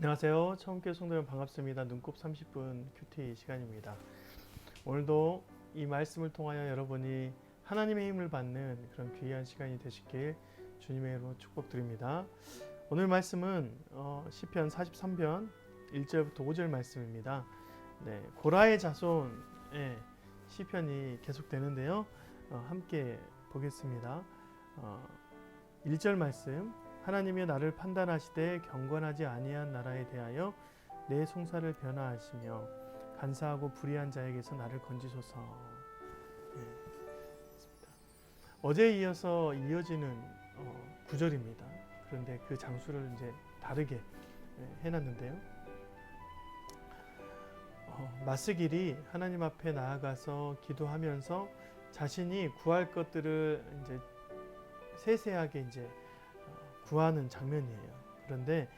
안녕하세요. 처음께 성도여러분 반갑습니다. 눈곱 30분 큐티 시간입니다. 오늘도 이 말씀을 통하여 여러분이 하나님의 힘을 받는 그런 귀한 시간이 되시길 주님의 이름으로 축복드립니다. 오늘 말씀은 시편 43편 1절부터 5절 말씀입니다. 네, 고라의 자손의 시편이 계속되는데요. 함께 보겠습니다. 1절 말씀, 하나님이 나를 판단하시되 경건하지 아니한 나라에 대하여 내 송사를 변화하시며 간사하고 불의한 자에게서 나를 건지소서. 네, 어제에 이어서 이어지는 구절입니다. 그런데 그 장수를 이제 다르게 해놨는데요. 마스길이 하나님 앞에 나아가서 기도하면서 자신이 구할 것들을 이제 세세하게 이제 구하는 장면이에요. 그런데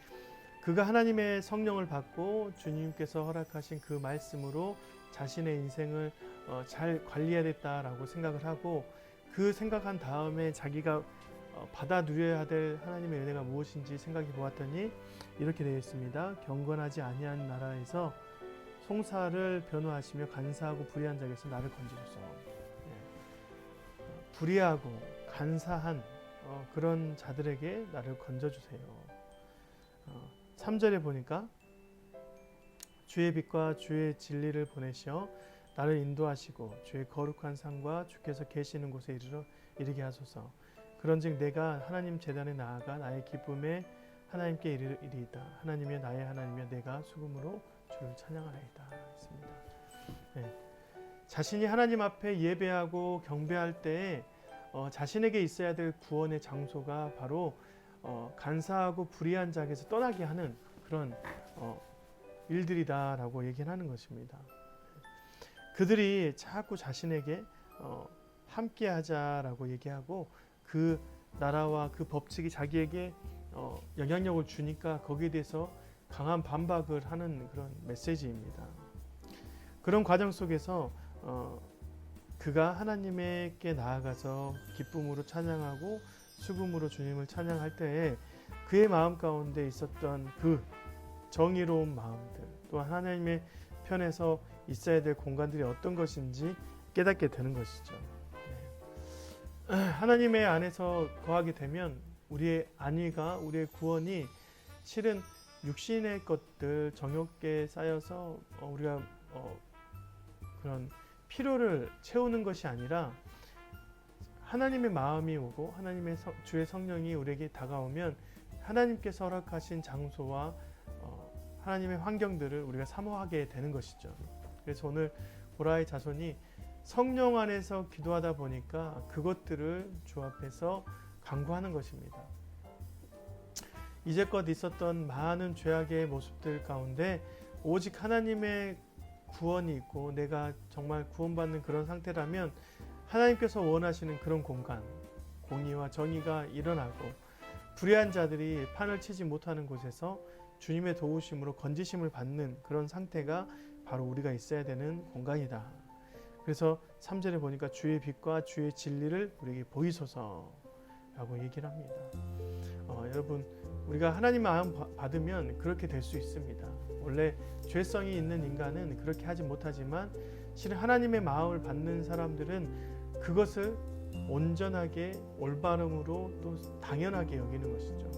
그가 하나님의 성령을 받고 주님께서 허락하신 그 말씀으로 자신의 인생을 잘 관리해야겠다라고 생각을 하고 그 생각한 다음에 자기가 받아 누려야 될 하나님의 은혜가 무엇인지 생각해 보았더니 이렇게 되어 있습니다. 경건하지 아니한 나라에서 송사를 변호하시며 간사하고 불의한 자에게서 나를 건지소서. 불의하고 간사한 그런 자들에게 나를 건져주세요. 3절에 보니까 주의 빛과 주의 진리를 보내시어 나를 인도하시고 주의 거룩한 상과 주께서 계시는 곳에 이르게 하소서. 그런즉 내가 하나님 제단에 나아가 나의 기쁨에 하나님께 이르리이다. 하나님이여 나의 하나님이여 내가 수금으로 주를 찬양하리이다 했습니다. 네. 자신이 하나님 앞에 예배하고 경배할 때에 자신에게 있어야 될 구원의 장소가 바로 간사하고 불의한 자에게서 떠나게 하는 그런 일들이다라고 얘기를 하는 것입니다. 그들이 자꾸 자신에게 함께하자라고 얘기하고 그 나라와 그 법칙이 자기에게 영향력을 주니까 거기에 대해서 강한 반박을 하는 그런 메시지입니다. 그런 과정 속에서 그가 하나님께 나아가서 기쁨으로 찬양하고 수금으로 주님을 찬양할 때에 그의 마음 가운데 있었던 그 정의로운 마음들, 또한 하나님의 편에서 있어야 될 공간들이 어떤 것인지 깨닫게 되는 것이죠. 하나님의 안에서 거하게 되면 우리의 안위가, 우리의 구원이 실은 육신의 것들, 정욕에 쌓여서 우리가 그런 필요를 채우는 것이 아니라 하나님의 마음이 오고 하나님의 주의 성령이 우리에게 다가오면 하나님께서 허락하신 장소와 하나님의 환경들을 우리가 사모하게 되는 것이죠. 그래서 오늘 고라의 자손이 성령 안에서 기도하다 보니까 그것들을 주 앞에서 간구하는 것입니다. 이제껏 있었던 많은 죄악의 모습들 가운데 오직 하나님의 구원이 있고 내가 정말 구원받는 그런 상태라면 하나님께서 원하시는 그런 공간, 공의와 정의가 일어나고 불의한 자들이 판을 치지 못하는 곳에서 주님의 도우심으로 건지심을 받는 그런 상태가 바로 우리가 있어야 되는 공간이다. 그래서 3절에 보니까 주의 빛과 주의 진리를 우리에게 보이소서라고 얘기를 합니다. 여러분, 우리가 하나님 마음 받으면 그렇게 될 수 있습니다. 원래 죄성이 있는 인간은 그렇게 하지 못하지만 실은 하나님의 마음을 받는 사람들은 그것을 온전하게 올바름으로 또 당연하게 여기는 것이죠.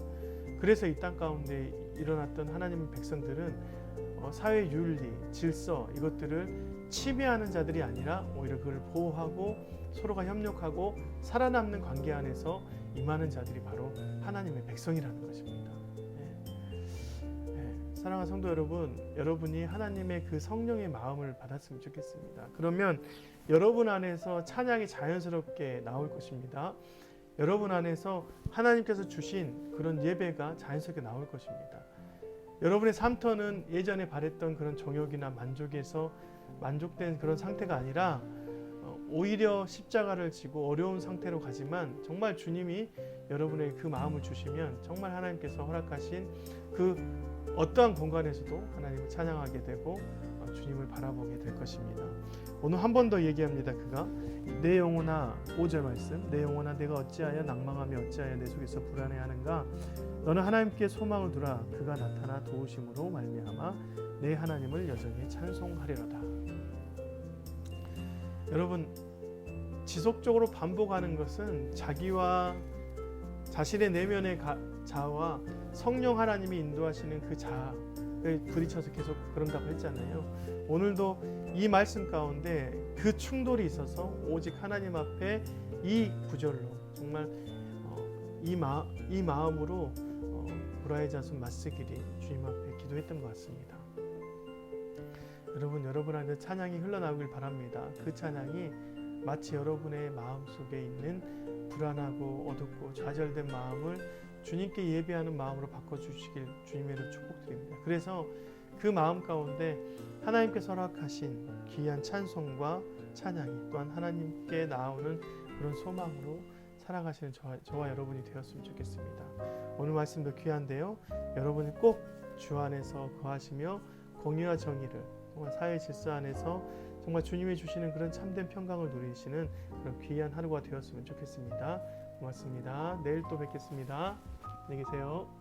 그래서 이 땅 가운데 일어났던 하나님의 백성들은 사회 윤리, 질서 이것들을 침해하는 자들이 아니라 오히려 그걸 보호하고 서로가 협력하고 살아남는 관계 안에서 임하는 자들이 바로 하나님의 백성이라는 것입니다. 사랑하는 성도 여러분, 여러분이 하나님의 그 성령의 마음을 받았으면 좋겠습니다. 그러면 여러분 안에서 찬양이 자연스럽게 나올 것입니다. 여러분 안에서 하나님께서 주신 그런 예배가 자연스럽게 나올 것입니다. 여러분의 삶터는 예전에 바랬던 그런 정욕이나 만족에서 만족된 그런 상태가 아니라 오히려 십자가를 지고 어려운 상태로 가지만 정말 주님이 여러분에게 그 마음을 주시면 정말 하나님께서 허락하신 그 어떠한 공간에서도 하나님을 찬양하게 되고 주님을 바라보게 될 것입니다. 오늘 한 번 더 얘기합니다. 그가 내 영혼아, 5절 말씀, 내 영혼아 내가 어찌하여 낭망하며 어찌하여 내 속에서 불안해하는가. 너는 하나님께 소망을 두라. 그가 나타나 도우심으로 말미암아 내 하나님을 여전히 찬송하리로다. 여러분, 지속적으로 반복하는 것은 자기와 자신의 내면의 자아와 성령 하나님이 인도하시는 그 자아를 부딪혀서 계속 그런다고 했잖아요. 오늘도 이 말씀 가운데 그 충돌이 있어서 오직 하나님 앞에 이 구절로 정말 이 마음으로 불화의 자손 맞쓰기리 주님 앞에 기도했던 것 같습니다. 여러분한테 찬양이 흘러나오길 바랍니다. 그 찬양이 마치 여러분의 마음속에 있는 불안하고 어둡고 좌절된 마음을 주님께 예배하는 마음으로 바꿔주시길 주님의 이름으로 축복드립니다. 그래서 그 마음 가운데 하나님께서 허락하신 귀한 찬송과 찬양이 또한 하나님께 나오는 그런 소망으로 살아가시는 저와 여러분이 되었으면 좋겠습니다. 오늘 말씀도 귀한데요. 여러분이 꼭 주 안에서 거하시며 공의와 정의를 정말 사회 질서 안에서 정말 주님이 주시는 그런 참된 평강을 누리시는 그런 귀한 하루가 되었으면 좋겠습니다. 고맙습니다. 내일 또 뵙겠습니다. 안녕히 계세요.